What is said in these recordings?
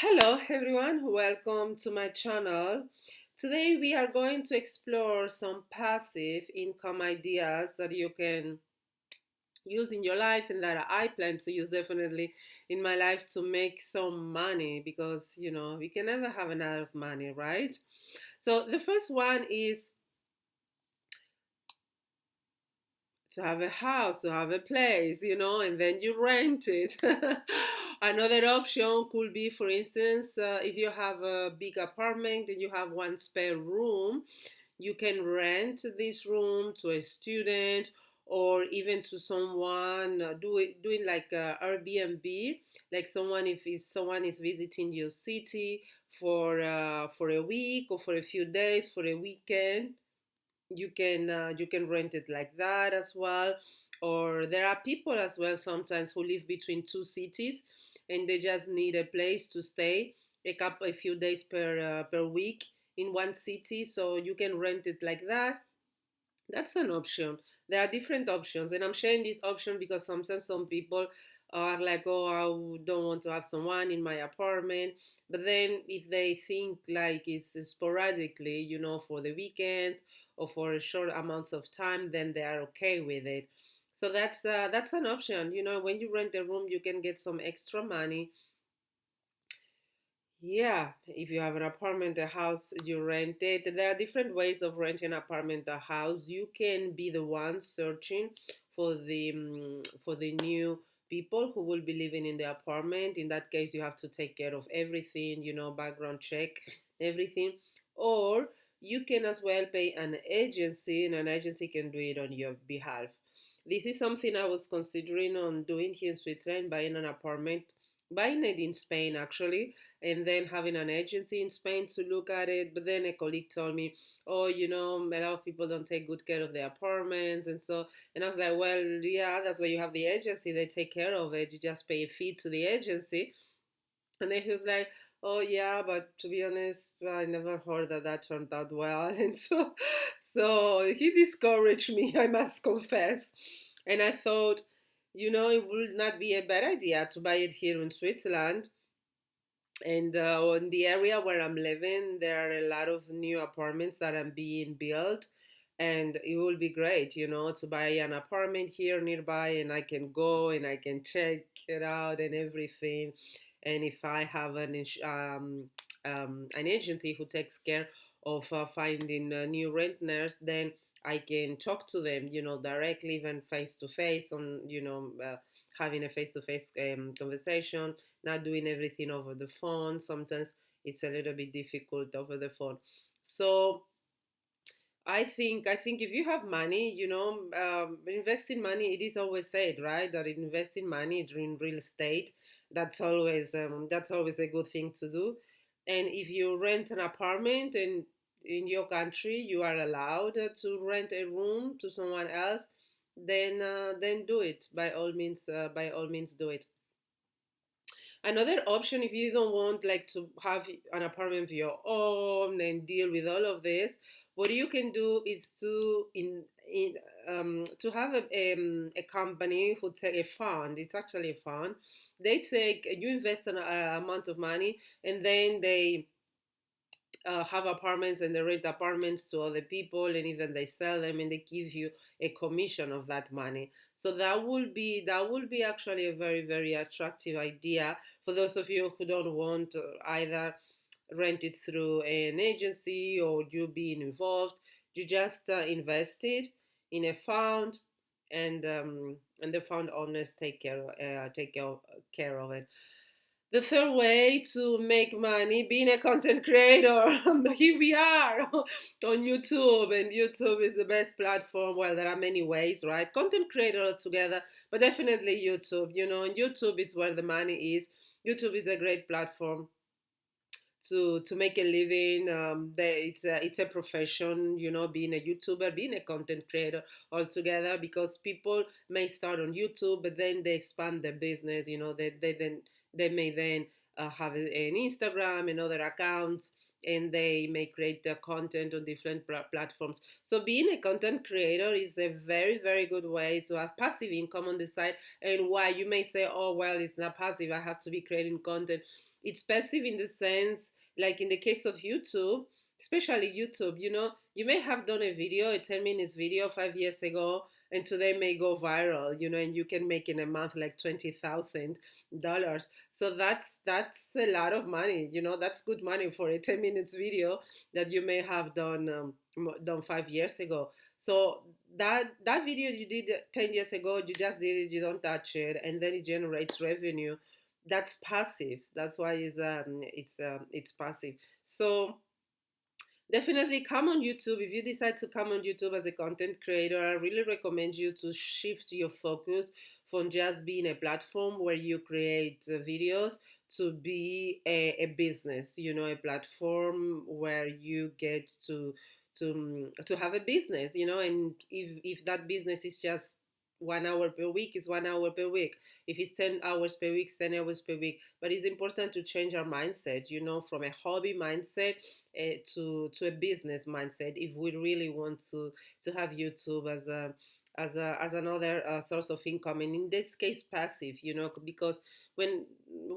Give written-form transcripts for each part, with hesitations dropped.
Hello everyone, welcome to my channel. Today we are going to explore some passive income ideas that you can use in your life and that I plan to use definitely in my life to make some money because we can never have enough money, right? So the first one is to have a house, to have a place, and then you rent it. Another option could be, for instance, if you have a big apartment and you have one spare room, you can rent this room to a student or even to someone doing like Airbnb, like someone if someone is visiting your city for a week or for a few days for a weekend, you can rent it like that as well. Or there are people as well sometimes who live between two cities and they just need a place to stay a few days per week in one city, so you can rent it like that. That's an option. There are different options, and I'm sharing this option because sometimes some people are like, "Oh, I don't want to have someone in my apartment." But then, if they think like it's sporadically, for the weekends or for a short amounts of time, then they are okay with it. So that's an option. When you rent a room, you can get some extra money. Yeah, if you have an apartment, a house, you rent it. There are different ways of renting an apartment, a house. You can be the one searching for the new people who will be living in the apartment. In that case, you have to take care of everything, background check, everything. Or you can as well pay an agency, and an agency can do it on your behalf. This is something I was considering on doing here in Switzerland, buying it in Spain actually, and then having an agency in Spain to look at it. But then a colleague told me, "Oh, a lot of people don't take good care of their apartments," and I was like, "Well, yeah, that's why you have the agency. They take care of it. You just pay a fee to the agency." And then he was like, "Oh yeah, but to be honest, I never heard that turned out well." And so he discouraged me, I must confess. And I thought, it would not be a bad idea to buy it here in Switzerland. And in the area where I'm living, there are a lot of new apartments that are being built. And it will be great, to buy an apartment here nearby, and I can go and I can check it out and everything. And if I have an agency who takes care of finding new renters, then I can talk to them, directly, even face to face, on, having a face to face conversation, not doing everything over the phone. Sometimes it's a little bit difficult over the phone. So I think if you have money, investing money. It is always said, right, that investing money in real estate, that's always a good thing to do. And if you rent an apartment and in your country you are allowed to rent a room to someone else, then do it by all means. By all means, do it. Another option, if you don't want like to have an apartment of your own and deal with all of this, what you can do is to have a company who take a fund. It's actually a fund. They take you invest an amount of money, and then they have apartments and they rent apartments to other people, and even they sell them and they give you a commission of that money. So that will be actually a very, very attractive idea for those of you who don't want either rent it through an agency or you being involved. You just invest it in a fund, and the fund owners take care of it. The third way to make money, being a content creator. Here we are on YouTube, and YouTube is the best platform. Well, there are many ways, right? Content creator altogether, but definitely YouTube. And YouTube is where the money is. YouTube is a great platform to make a living. It's a profession, being a YouTuber, being a content creator altogether, because people may start on YouTube, but then they expand their business. They may then have an Instagram and other accounts, and they may create their content on different platforms. So being a content creator is a very, very good way to have passive income on the side. And why you may say, oh, well, it's not passive, I have to be creating content. It's passive in the sense, like in the case of YouTube, especially YouTube, you may have done a video, a 10 minutes video 5 years ago, and today may go viral, and you can make in a month like $20,000. So that's a lot of money, that's good money for a 10 minutes video that you may have done 5 years ago. So that video you did 10 years ago, you just did it, you don't touch it, and then it generates revenue. That's passive. That's why it's passive. So definitely come on YouTube. If you decide to come on YouTube as a content creator, I really recommend you to shift your focus from just being a platform where you create videos to be a business, a platform where you get to have a business, and if that business is just 1 hour per week, is 1 hour per week. If it's 10 hours per week, 10 hours per week. But it's important to change our mindset, from a hobby mindset to a business mindset, if we really want to have YouTube as another source of income, and in this case passive, because when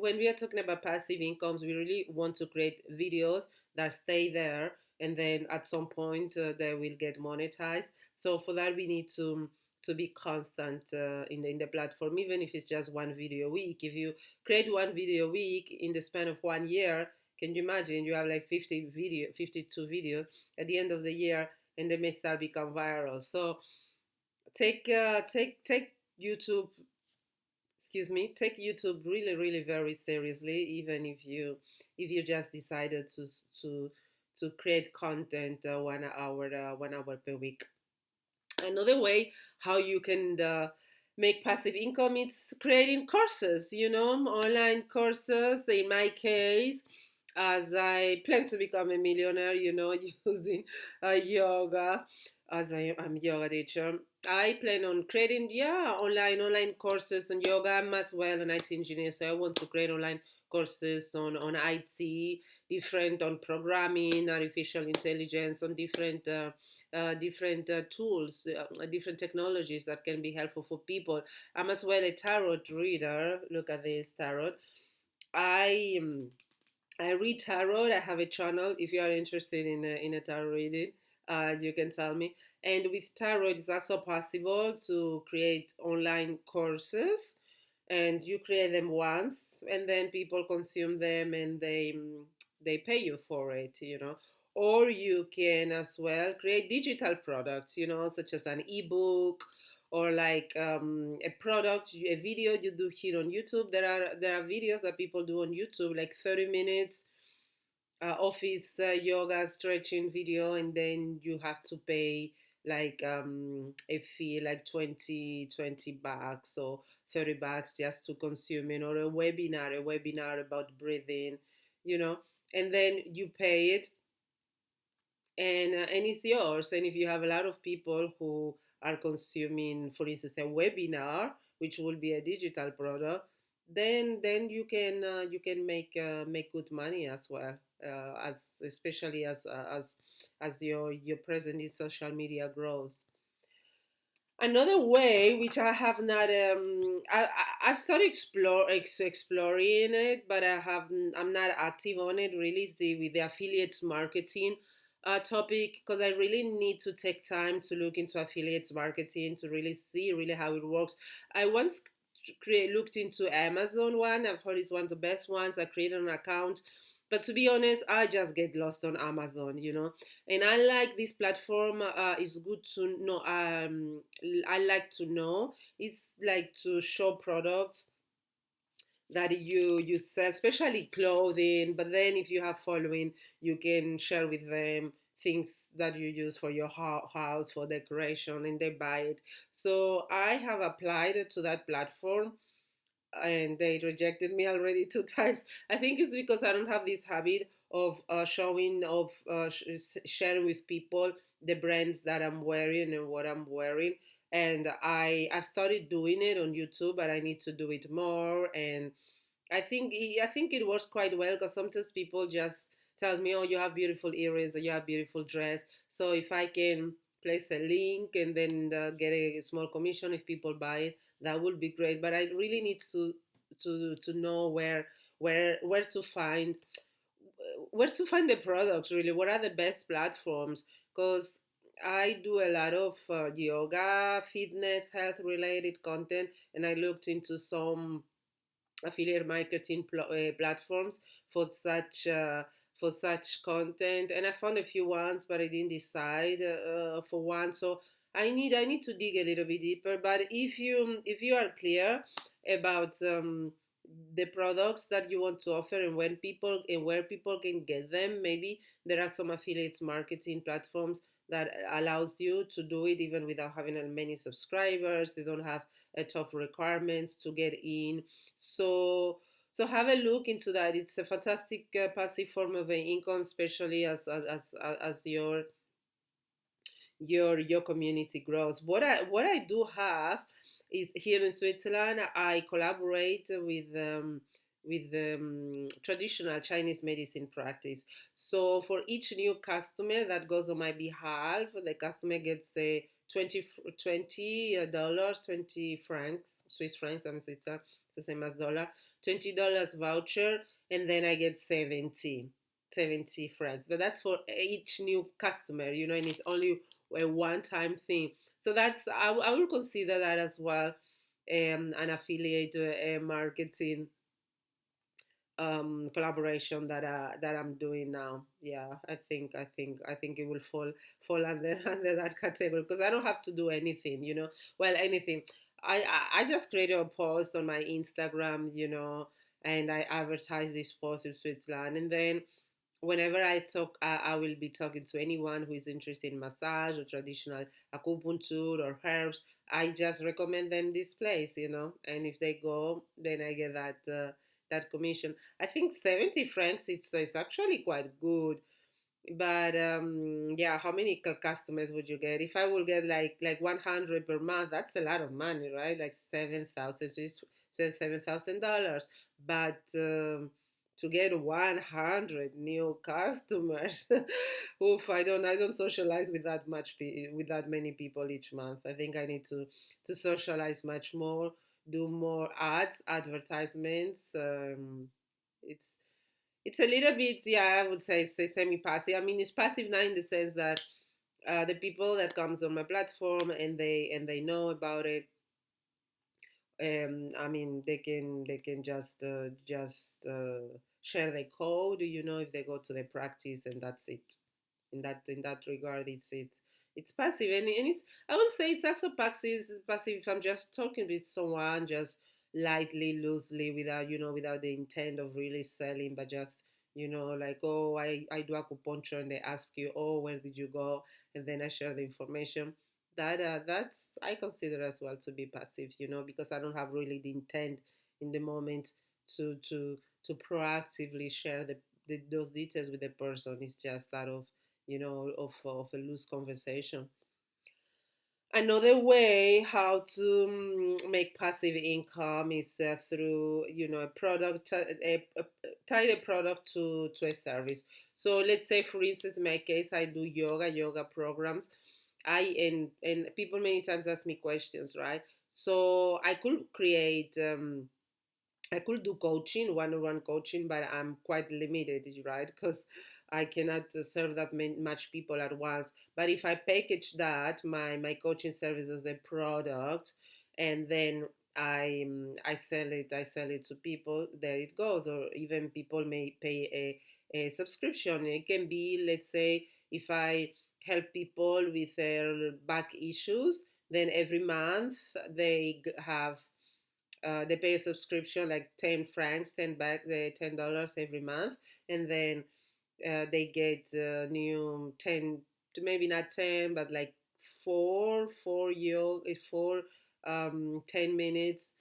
we are talking about passive incomes, we really want to create videos that stay there, and then at some point they will get monetized. So for that we need to be constant in the platform, even if it's just one video a week. If you create one video a week in the span of 1 year, can you imagine you have like 52 videos at the end of the year, and they may start become viral. So take YouTube, excuse me, take YouTube really, really very seriously, even if you just decided to create content 1 hour per week. Another way how you can make passive income is creating courses, online courses. In my case, as I plan to become a millionaire, using yoga, as I'm a yoga teacher, I plan on creating, online courses on yoga. I'm as well an IT engineer, so I want to create online courses on IT, different on programming, artificial intelligence, on different tools, different technologies that can be helpful for people. I'm as well a tarot reader. Look at this tarot. I I read tarot. I have a channel. If you are interested in a tarot reading, you can tell me. And with tarot, it's also possible to create online courses, and you create them once, and then people consume them, and they pay you for it. Or you can as well create digital products, such as an ebook, or like a product, a video you do here on YouTube. There are videos that people do on YouTube, like 30 minutes office yoga stretching video, and then you have to pay like a fee like 20 bucks or 30 bucks just to consume it, or a webinar about breathing, you know and then you pay it, and it's yours. And if you have a lot of people who are consuming, for instance, a webinar, which will be a digital product, then you can make good money as well, as especially as your presence in social media grows. Another way, which I have not, I've started exploring it, but I'm not active on it really, is with the affiliates marketing topic, because I really need to take time to look into affiliates marketing to really see really how it works. I once looked into Amazon one. I've heard it's one of the best ones. I created an account, but to be honest, I just get lost on Amazon. And I like this platform. It's good to know. I like to know. It's like to show products that you sell, especially clothing. But then if you have following, you can share with them things that you use for your house, for decoration, and they buy it. So I have applied it to that platform, and they rejected me already 2 times. I think it's because I don't have this habit of sharing with people the brands that I'm wearing and what I'm wearing. And I've started doing it on YouTube, but I need to do it more. And I think it works quite well, because sometimes people just tells me, oh, you have beautiful earrings or you have beautiful dress. So if I can place a link and then get a small commission if people buy it, that would be great. But I really need to know where to find the products, really. What are the best platforms? Because I do a lot of yoga, fitness, health related content, and I looked into some affiliate marketing platforms for such content, and I found a few ones, but I didn't decide for one. So I need to dig a little bit deeper. But if you are clear about the products that you want to offer and when people and where people can get them, maybe there are some affiliates marketing platforms that allows you to do it even without having many subscribers. They don't have a tough requirements to get in. So have a look into that. It's a fantastic passive form of income, especially as your community grows. What I do have is here in Switzerland. I collaborate with traditional Chinese medicine practice. So for each new customer that goes on my behalf, the customer gets a 20 dollars, 20 francs, Swiss francs. I'm Switzerland, it's the same as dollar. $20 voucher, and then I get 70 francs. But that's for each new customer, and it's only a one-time thing. So I will consider that as well, an affiliate marketing collaboration that I'm doing now. Yeah, I think it will fall under under that category because I don't have to do anything. Well, anything. I just created a post on my Instagram, and I advertise this post in Switzerland, and then whenever I talk, I will be talking to anyone who is interested in massage or traditional acupuncture or herbs. I just recommend them this place, and if they go, then I get that commission. I think 70 francs. It's actually quite good. But yeah, how many customers would you get? If I will get like 100 per month, that's a lot of money, right? Like 7,000 Swiss, $7,000. But to get 100 new customers, oof! I don't socialize with with that many people each month. I think I need to socialize much more, do more ads, advertisements. It's it's a little bit, yeah, I would say semi-passive. I mean, it's passive now in the sense that the people that comes on my platform and they know about it. I mean, they can just share the code, if they go to the practice, and that's it. In that regard, it's passive, and it's, I would say it's also passive if I'm just talking with someone, just lightly, loosely, without the intent of really selling, but just like, oh, I do acupuncture, and they ask you, oh, where did you go, and then I share the information. That's, I consider as well to be passive, because I don't have really the intent in the moment to proactively share those details with the person. It's just that of a loose conversation. Another way how to make passive income is through a product, tie a product to a service. So let's say, for instance, in my case, I do yoga programs. And people many times ask me questions, right? So I could do coaching, one-on-one coaching, but I'm quite limited, right? Because I cannot serve that much people at once. But if I package that, my coaching service as a product, and then I sell it to people, there it goes. Or even people may pay a subscription. It can be, let's say, if I help people with their back issues, then every month they pay a subscription like 10 francs, 10 back, the $10 every month, and then they get new 10, maybe not 10, but like four yoga, 10 minutes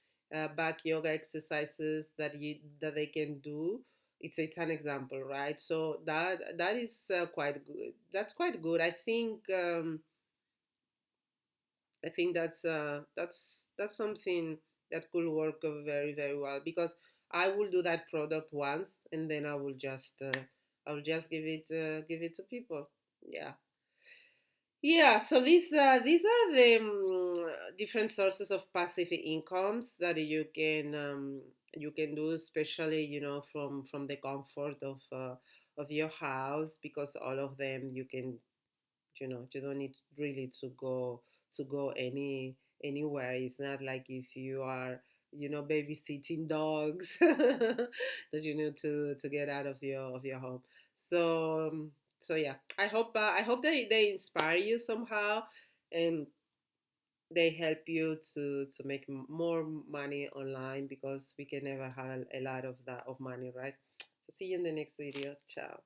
back yoga exercises that they can do. It's an example, right? So that is quite good. That's quite good. I think that's something that could work very, very well, because I will do that product once, and then I'll just give it to people. Yeah. Yeah, so these are the different sources of passive incomes that you can do, especially from the comfort of your house, because all of them you can, you don't need really to go anywhere. It's not like if you are babysitting dogs that you need to get out of your home. So so yeah, I hope they inspire you somehow, and they help you to make more money online, because we can never have a lot of that of money, right? So see you in the next video. Ciao.